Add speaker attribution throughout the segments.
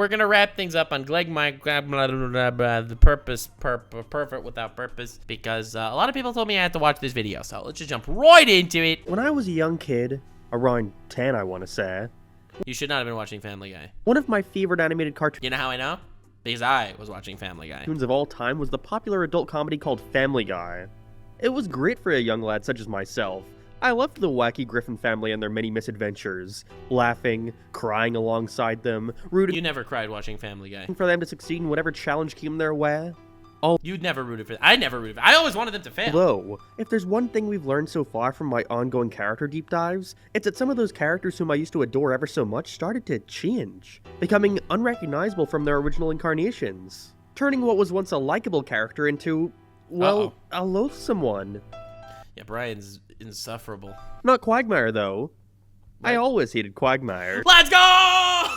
Speaker 1: we're gonna wrap things up on Quagmire, the pervert without purpose, because a lot of people told me I had to watch this video, so let's just jump right into it.
Speaker 2: When I was a young kid, around 10 I want to say,
Speaker 1: You should not have been watching Family Guy.
Speaker 2: one of my favorite animated cartoons
Speaker 1: You know how I know? Because I was watching Family Guy.
Speaker 2: of all time was the popular adult comedy called Family Guy. It was great for a young lad such as myself. I loved the wacky Griffin family and their many misadventures, laughing, crying alongside them, rooting
Speaker 1: You never cried watching Family Guy.
Speaker 2: for them to succeed in whatever challenge came their way.
Speaker 1: You'd never rooted for I never rooted for I always wanted them to fail.
Speaker 2: Although, if there's one thing we've learned so far from my ongoing character deep dives, it's that some of those characters whom I used to adore ever so much started to change, becoming unrecognizable from their original incarnations, turning what was once a likable character into, well, a loathsome one.
Speaker 1: Yeah, Brian's insufferable.
Speaker 2: Not Quagmire, though. I always hated Quagmire.
Speaker 1: Let's go!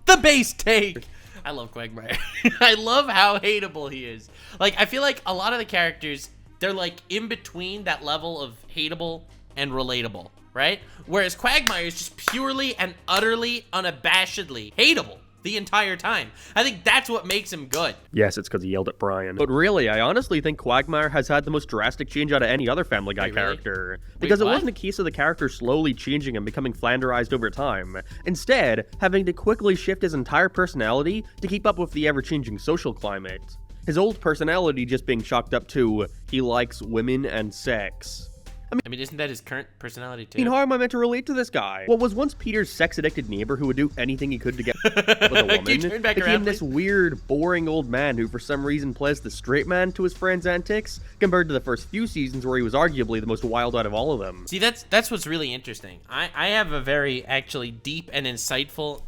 Speaker 1: The base take. I love Quagmire. I love how hateable he is. Like, I feel like a lot of the characters, they're like in between that level of hateable and relatable, right? Whereas Quagmire is just purely and utterly, unabashedly hateable the entire time. I think that's what makes him good.
Speaker 2: Yes, it's because he yelled at Brian. But really, I honestly think Quagmire has had the most drastic change out of any other Family Guy
Speaker 1: Wait, really?
Speaker 2: character. Because it
Speaker 1: what?
Speaker 2: wasn't a case of the character slowly changing and becoming flanderized over time. Instead, having to quickly shift his entire personality to keep up with the ever-changing social climate. His old personality just being chalked up to, he likes women and sex.
Speaker 1: I mean, isn't that his current personality
Speaker 2: I mean,
Speaker 1: too?
Speaker 2: how am I meant to relate to this guy? What was once Peter's sex-addicted neighbor who would do anything he could to get with a woman
Speaker 1: Can you turn back
Speaker 2: became
Speaker 1: around,
Speaker 2: this
Speaker 1: please?
Speaker 2: weird, boring old man who for some reason plays the straight man to his friends' antics, compared to the first few seasons where he was arguably the most wild out of all of them.
Speaker 1: See, that's what's really interesting. I have a very actually deep and insightful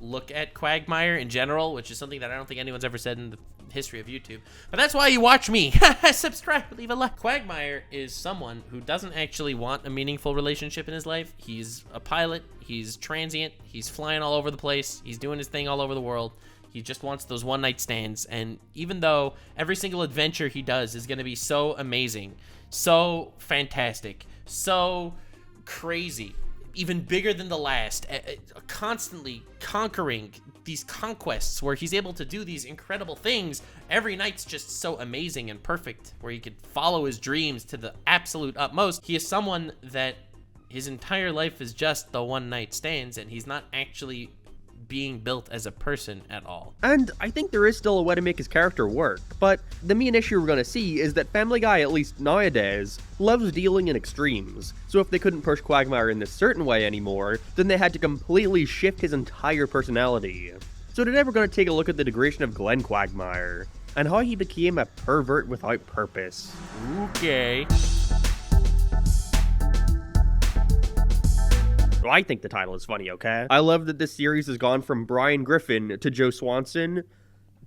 Speaker 1: look at Quagmire in general, which is something that I don't think anyone's ever said in the history of YouTube. But that's why you watch me. Subscribe, leave a like. Quagmire is someone who doesn't actually want a meaningful relationship in his life. He's a pilot. He's transient. He's flying all over the place. He's doing his thing all over the world. He just wants those one-night stands. And even though every single adventure he does is going to be so amazing, so fantastic, so crazy, even bigger than the last, constantly conquering these conquests where he's able to do these incredible things. Every night's just so amazing and perfect, where he could follow his dreams to the absolute utmost. He is someone that his entire life is just the one-night stands, and he's not actually being built as a person at all.
Speaker 2: And I think there is still a way to make his character work, but the main issue we're gonna see is that Family Guy, at least nowadays, loves dealing in extremes. So if they couldn't push Quagmire in this certain way anymore, then they had to completely shift his entire personality. So today we're gonna take a look at the degradation of Glenn Quagmire, and how he became a pervert without purpose.
Speaker 1: Okay.
Speaker 2: Well, I think the title is funny, okay? I love that this series has gone from Brian Griffin to Joe Swanson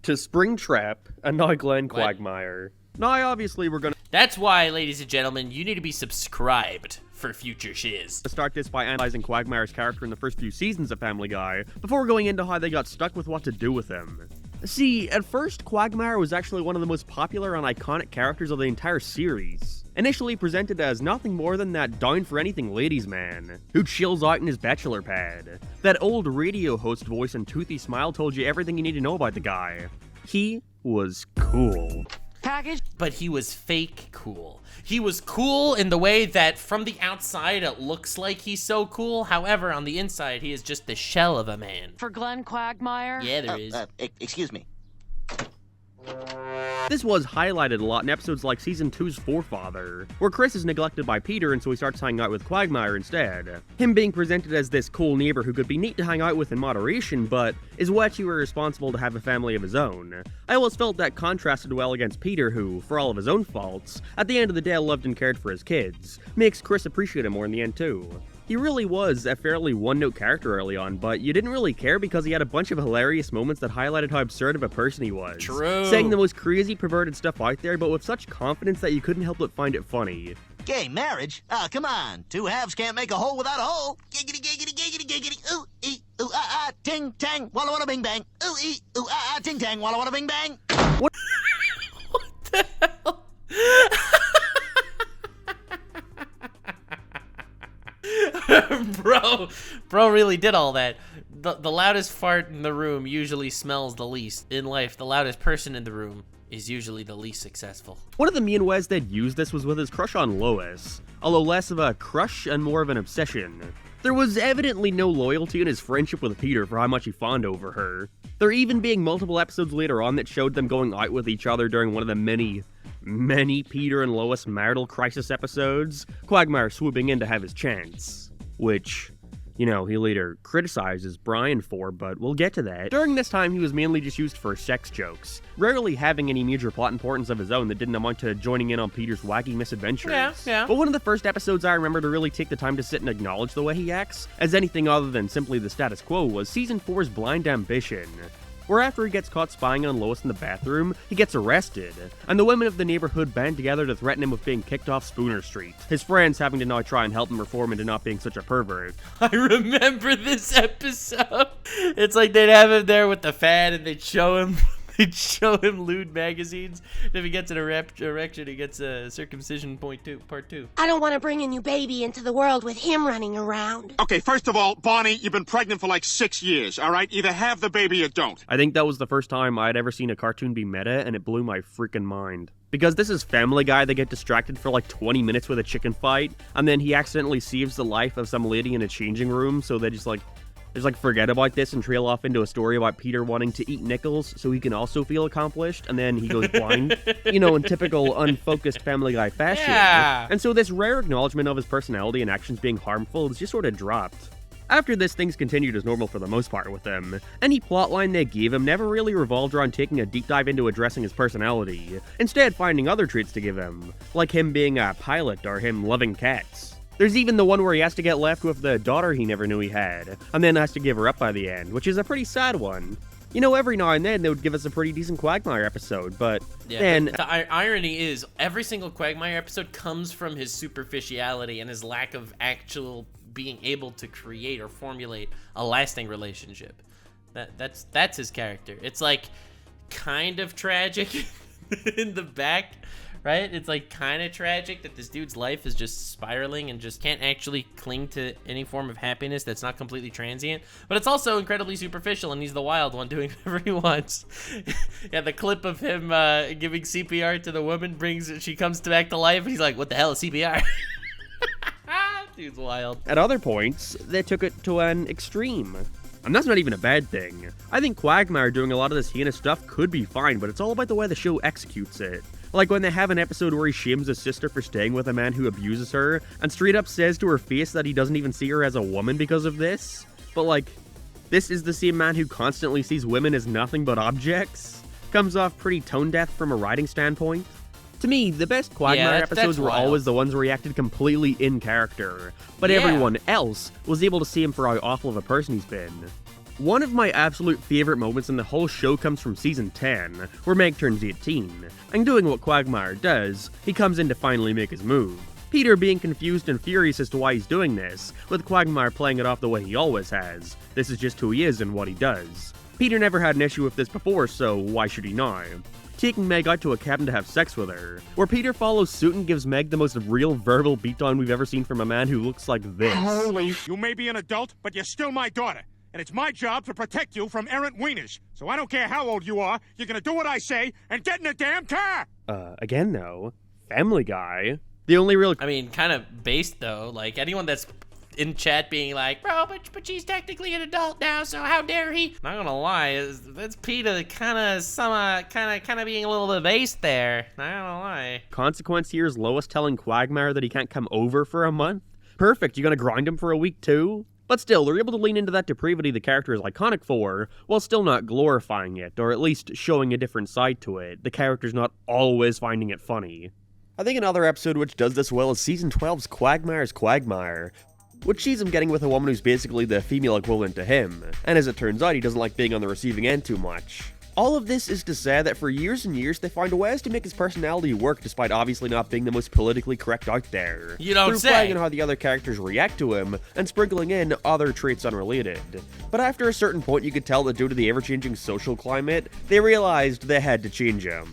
Speaker 2: to Springtrap and now Glenn Quagmire. Now, obviously, we're gonna
Speaker 1: That's why, ladies and gentlemen, you need to be subscribed for future shiz.
Speaker 2: start this by analyzing Quagmire's character in the first few seasons of Family Guy, before going into how they got stuck with what to do with him. See, at first, Quagmire was actually one of the most popular and iconic characters of the entire series. Initially presented as nothing more than that down-for-anything ladies' man, who chills out in his bachelor pad. That old radio host voice and toothy smile told you everything you need to know about the guy. He was cool.
Speaker 1: But he was fake cool. He was cool in the way that from the outside it looks like he's so cool. However, on the inside, he is just the shell of a man.
Speaker 3: For Glenn Quagmire?
Speaker 1: Yeah, there is.
Speaker 4: Excuse me.
Speaker 2: This was highlighted a lot in episodes like Season 2's Forefather, where Chris is neglected by Peter and so he starts hanging out with Quagmire instead. Him being presented as this cool neighbor who could be neat to hang out with in moderation, but is way too irresponsible to have a family of his own. I always felt that contrasted well against Peter who, for all of his own faults, at the end of the day loved and cared for his kids. Makes Chris appreciate him more in the end too. He really was a fairly one-note character early on, but you didn't really care because he had a bunch of hilarious moments that highlighted how absurd of a person he was.
Speaker 1: True.
Speaker 2: Saying the most crazy, perverted stuff out there, but with such confidence that you couldn't help but find it funny.
Speaker 4: Gay marriage? Ah, come on. Two halves can't make a hole without a hole. Giggity, giggity, giggity, giggity. Ooh, ee, ooh, ah, ah, ting, tang, walla, walla, bing, bang. Ooh, ee, ooh, ah, ah, ting, tang, walla, walla, bing, bang.
Speaker 1: What the hell? Bro really did all that. the loudest fart in the room usually smells the least. In life, the loudest person in the room is usually the least successful.
Speaker 2: One of the me and Wes that used this was with his crush on Lois, although less of a crush and more of an obsession. There was evidently no loyalty in his friendship with Peter for how much he fawned over her. There even being multiple episodes later on that showed them going out with each other during one of the many Peter and Lois marital crisis episodes, Quagmire swooping in to have his chance. Which, you know, he later criticizes Brian for, but we'll get to that. During this time, he was mainly just used for sex jokes, rarely having any major plot importance of his own that didn't amount to joining in on Peter's wacky misadventures.
Speaker 1: Yeah.
Speaker 2: But one of the first episodes I remember to really take the time to sit and acknowledge the way he acts, as anything other than simply the status quo, was Season 4's Blind Ambition, where after he gets caught spying on Lois in the bathroom, he gets arrested, and the women of the neighborhood band together to threaten him with being kicked off Spooner Street, his friends having to now try and help him reform into not being such a pervert.
Speaker 1: I remember this episode. It's like they'd have him there with the fan and they'd show him lewd magazines. And if he gets an erection, he gets a circumcision part 2.
Speaker 3: I don't want to bring a new baby into the world with him running around.
Speaker 5: Okay, first of all, Bonnie, you've been pregnant for like 6 years, all right? Either have the baby or don't.
Speaker 2: I think that was the first time I'd ever seen a cartoon be meta, and it blew my freaking mind. Because this is Family Guy, they get distracted for like 20 minutes with a chicken fight, and then he accidentally saves the life of some lady in a changing room, so they just forget about this and trail off into a story about Peter wanting to eat nickels so he can also feel accomplished, and then he goes blind, you know, in typical unfocused Family Guy fashion.
Speaker 1: Yeah.
Speaker 2: And so this rare acknowledgement of his personality and actions being harmful is just sort of dropped. After this, things continued as normal for the most part with him. Any plotline they gave him never really revolved around taking a deep dive into addressing his personality, instead finding other traits to give him, like him being a pilot or him loving cats. There's even the one where he has to get left with the daughter he never knew he had, and then has to give her up by the end, which is a pretty sad one. You know, every now and then they would give us a pretty decent Quagmire episode, but then...
Speaker 1: The irony is, every single Quagmire episode comes from his superficiality and his lack of actual being able to create or formulate a lasting relationship. That's his character. It's like kind of tragic in the back, right? It's like kind of tragic that this dude's life is just spiraling and just can't actually cling to any form of happiness that's not completely transient. But it's also incredibly superficial, and he's the wild one doing whatever he wants. Yeah, the clip of him giving CPR to the woman she comes back to life, and he's like, "What the hell is CPR?" Dude's wild.
Speaker 2: At other points, they took it to an extreme. And that's not even a bad thing. I think Quagmire doing a lot of this heinous stuff could be fine, but it's all about the way the show executes it. Like when they have an episode where he shames his sister for staying with a man who abuses her, and straight up says to her face that he doesn't even see her as a woman because of this. But like, this is the same man who constantly sees women as nothing but objects. Comes off pretty tone deaf from a writing standpoint. To me, the best Quagmire episodes were always the ones where he acted completely in character, but everyone else was able to see him for how awful of a person he's been. One of my absolute favorite moments in the whole show comes from Season 10, where Meg turns 18, and doing what Quagmire does, he comes in to finally make his move. Peter being confused and furious as to why he's doing this, with Quagmire playing it off the way he always has. This is just who he is and what he does. Peter never had an issue with this before, so why should he now? Taking Meg out to a cabin to have sex with her, where Peter follows suit and gives Meg the most real verbal beatdown we've ever seen from a man who looks like this.
Speaker 5: Holy... You may be an adult, but you're still my daughter. And it's my job to protect you from errant wieners. So I don't care how old you are, you're gonna do what I say and get in the damn car!
Speaker 2: Again though, Family Guy. The only real...
Speaker 1: I mean, kind of based though, like anyone that's in chat being like, bro, but she's technically an adult now, so how dare he? Not gonna lie, that's Peter kind of being a little bit based there. Not gonna lie.
Speaker 2: Consequence here is Lois telling Quagmire that he can't come over for a month. Perfect, you gonna grind him for a week too? But still, they're able to lean into that depravity the character is iconic for, while still not glorifying it, or at least showing a different side to it. The character's not always finding it funny. I think another episode which does this well is Season 12's Quagmire's Quagmire, which sees him getting with a woman who's basically the female equivalent to him, and as it turns out, he doesn't like being on the receiving end too much. All of this is to say that for years and years, they find ways to make his personality work despite obviously not being the most politically correct out there.
Speaker 1: You don't say!
Speaker 2: Through playing on how the other characters react to him, and sprinkling in other traits unrelated. But after a certain point, you could tell that due to the ever-changing social climate, they realized they had to change him.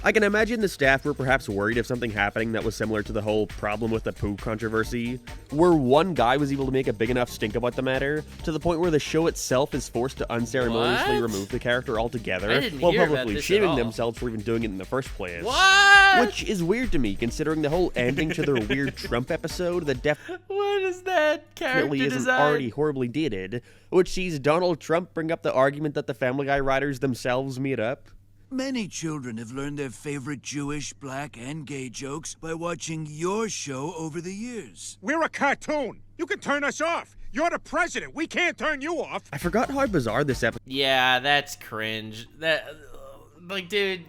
Speaker 2: I can imagine the staff were perhaps worried of something happening that was similar to the whole problem with the poo controversy, where one guy was able to make a big enough stink about the matter, to the point where the show itself is forced to unceremoniously
Speaker 1: What?
Speaker 2: remove the character altogether,
Speaker 1: I didn't
Speaker 2: while
Speaker 1: hear about
Speaker 2: publicly
Speaker 1: this at
Speaker 2: shaming
Speaker 1: all.
Speaker 2: themselves for even doing it in the first place.
Speaker 1: What?
Speaker 2: Which is weird to me, considering the whole ending to their weird Trump episode that
Speaker 1: What is that character
Speaker 2: definitely isn't
Speaker 1: design?
Speaker 2: already horribly dated, which sees Donald Trump bring up the argument that the Family Guy writers themselves made up.
Speaker 6: Many children have learned their favorite Jewish, black, and gay jokes by watching your show over the years.
Speaker 5: We're a cartoon. You can turn us off. You're the president. We can't turn you off.
Speaker 2: I forgot how bizarre this episode
Speaker 1: Yeah, that's cringe. Like, dude,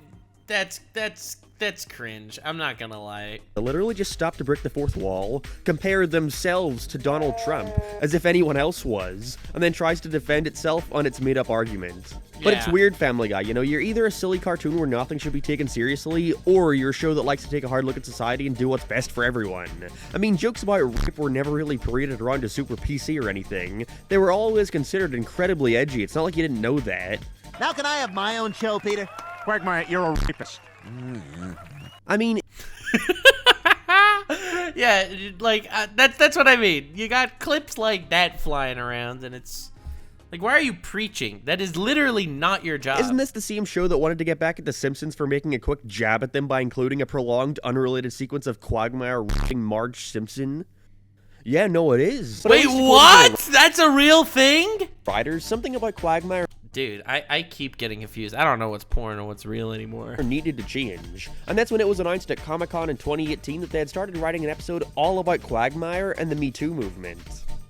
Speaker 1: that's cringe. I'm not gonna lie.
Speaker 2: literally just stopped to break the fourth wall, compare themselves to Donald Trump as if anyone else was, and then tries to defend itself on its made-up argument. But it's
Speaker 1: Yeah.
Speaker 2: weird, Family Guy, you know, you're either a silly cartoon where nothing should be taken seriously, or you're a show that likes to take a hard look at society and do what's best for everyone. I mean, jokes about rape were never really paraded around as super PC or anything. They were always considered incredibly edgy. It's not like you didn't know that.
Speaker 4: Now can I have my own show, Peter?
Speaker 5: Quagmire, you're a rapist.
Speaker 2: I mean,
Speaker 1: Yeah, like that's what I mean. You got clips like that flying around, and it's like, why are you preaching? That is literally not your job.
Speaker 2: isn't this the same show that wanted to get back at The Simpsons for making a quick jab at them by including a prolonged, unrelated sequence of Quagmire raping Marge Simpson? Yeah, no, it is. But at
Speaker 1: Wait,
Speaker 2: least according to
Speaker 1: what?
Speaker 2: the
Speaker 1: That's a real thing?
Speaker 2: writers, something about Quagmire
Speaker 1: Dude, I keep getting confused. I don't know what's porn or what's real anymore.
Speaker 2: needed to change. And that's when it was announced at Comic-Con in 2018 that they had started writing an episode all about Quagmire and the Me Too movement.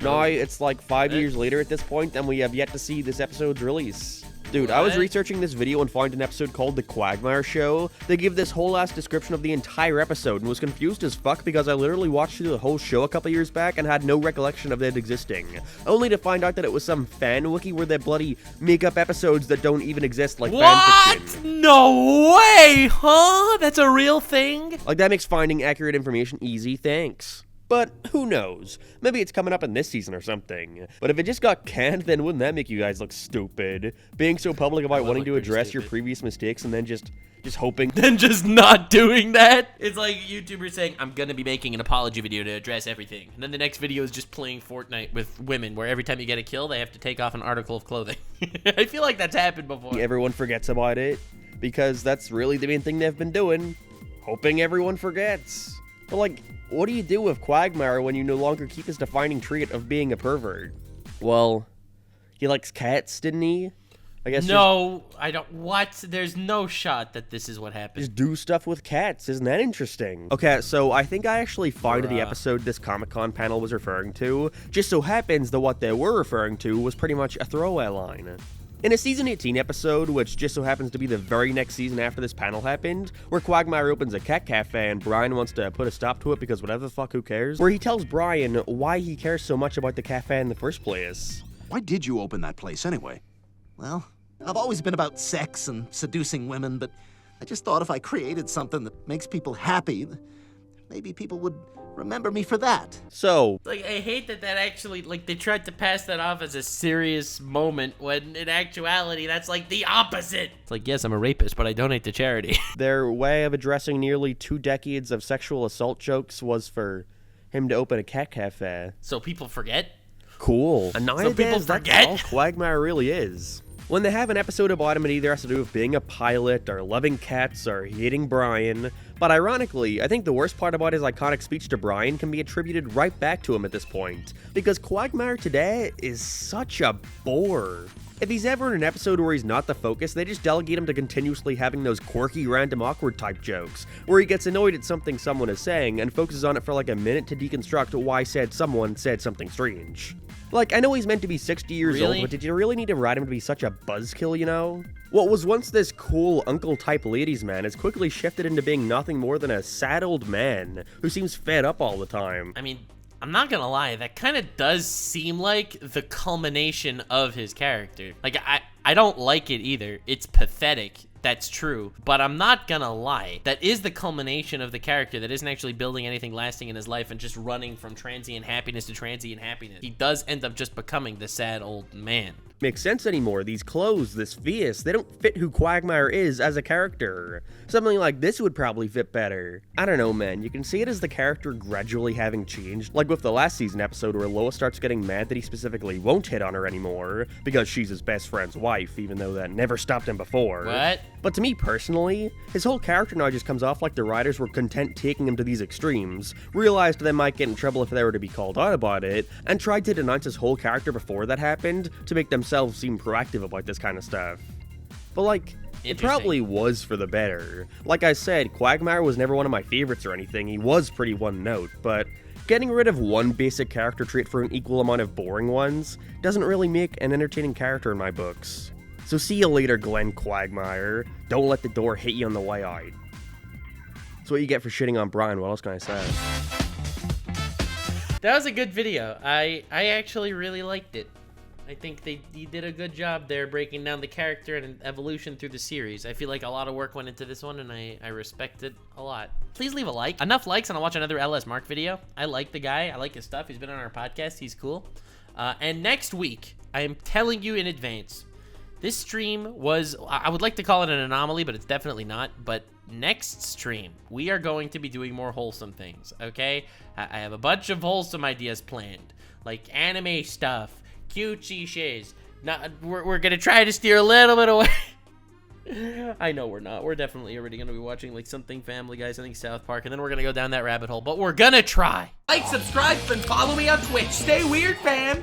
Speaker 2: Now, it's like 5 years later at this point, and we have yet to see this episode's release. Dude, I was
Speaker 1: What?
Speaker 2: researching this video and found an episode called The Quagmire Show. They give this whole ass description of the entire episode and was confused as fuck because I literally watched through the whole show a couple years back and had no recollection of it existing. Only to find out that it was some fan wiki where they bloody make up episodes that don't even exist like
Speaker 1: What?
Speaker 2: fanfiction.
Speaker 1: No way, huh? That's a real thing?
Speaker 2: Like, that makes finding accurate information easy, thanks. But who knows? Maybe it's coming up in this season or something. But if it just got canned, then wouldn't that make you guys look stupid? Being so public about wanting to
Speaker 1: look pretty
Speaker 2: address your
Speaker 1: stupid.
Speaker 2: previous mistakes and then just hoping.
Speaker 1: Then just not doing that? It's like YouTubers saying, I'm gonna be making an apology video to address everything. And then the next video is just playing Fortnite with women, where every time you get a kill, they have to take off an article of clothing. I feel like that's happened before.
Speaker 2: Everyone forgets about it. Because that's really the main thing they've been doing. Hoping everyone forgets. But like, what do you do with Quagmire when you no longer keep his defining trait of being a pervert? Well, he likes cats, didn't he? I guess
Speaker 1: No, I don't. What? There's no shot that this is what happened.
Speaker 2: just do stuff with cats. Isn't that interesting? Okay, so I think I actually found the
Speaker 1: Bruh.
Speaker 2: episode this Comic-Con panel was referring to. Just so happens that what they were referring to was pretty much a throwaway line. In a Season 18 episode, which just so happens to be the very next season after this panel happened, where Quagmire opens a cat cafe and Brian wants to put a stop to it because whatever the fuck, who cares? Where he tells Brian why he cares so much about the cafe in the first place.
Speaker 7: Why did you open that place anyway?
Speaker 4: Well, I've always been about sex and seducing women, but I just thought if I created something that makes people happy, maybe people would remember me for that.
Speaker 2: So,
Speaker 1: Like, I hate that actually, like, they tried to pass that off as a serious moment when in actuality that's like the opposite. It's like, yes, I'm a rapist, but I donate to charity.
Speaker 2: their way of addressing nearly 2 decades of sexual assault jokes was for him to open a cat cafe.
Speaker 1: So people forget?
Speaker 2: Cool. And
Speaker 1: people
Speaker 2: nowadays, that's
Speaker 1: forget?
Speaker 2: all Quagmire really is. When they have an episode about him, it either has to do with being a pilot, or loving cats, or hating Brian. But ironically, I think the worst part about his iconic speech to Brian can be attributed right back to him at this point. Because Quagmire today is such a bore. If he's ever in an episode where he's not the focus, they just delegate him to continuously having those quirky, random, awkward type jokes, where he gets annoyed at something someone is saying and focuses on it for like a minute to deconstruct why someone said something strange. Like, I know he's meant to be 60 years
Speaker 1: Really?
Speaker 2: old, but did you really need to write him to be such a buzzkill, you know? What was once this cool uncle-type ladies' man has quickly shifted into being nothing more than a sad old man who seems fed up all the time.
Speaker 1: I mean, I'm not gonna lie, that kind of does seem like the culmination of his character. Like, I don't like it either. It's pathetic. That's true. But I'm not gonna lie. That is the culmination of the character that isn't actually building anything lasting in his life and just running from transient happiness to transient happiness. He does end up just becoming the sad old man.
Speaker 2: make sense anymore. These clothes, this face, they don't fit who Quagmire is as a character. Something like this would probably fit better. I don't know, man, you can see it as the character gradually having changed, like with the last season episode where Lois starts getting mad that he specifically won't hit on her anymore, because she's his best friend's wife, even though that never stopped him before.
Speaker 1: What?
Speaker 2: But to me personally, his whole character now just comes off like the writers were content taking him to these extremes, realized they might get in trouble if they were to be called out about it, and tried to denounce his whole character before that happened to make themselves seem proactive about this kind of stuff. But like, it probably was for the better. Like I said, Quagmire was never one of my favorites or anything, he was pretty one note, but getting rid of one basic character trait for an equal amount of boring ones doesn't really make an entertaining character in my books. So see you later, Glenn Quagmire. Don't let the door hit you on the way out. That's what you get for shitting on Brian, what else can I say?
Speaker 1: That was a good video. I actually really liked it. I think he did a good job there breaking down the character and evolution through the series. I feel like a lot of work went into this one, and I respect it a lot. Please leave a like. Enough likes, and I'll watch another LS Mark video. I like the guy. I like his stuff. He's been on our podcast. He's cool. And next week, I am telling you in advance, this stream was, I would like to call it an anomaly, but it's definitely not. But next stream, we are going to be doing more wholesome things, okay? I have a bunch of wholesome ideas planned, like anime stuff, cutesy shiz. We're gonna try to steer a little bit away. I know we're not. We're definitely already gonna be watching like something Family Guy, something South Park, and then we're gonna go down that rabbit hole. But we're gonna try. Like, subscribe, and follow me on Twitch. Stay weird, fam.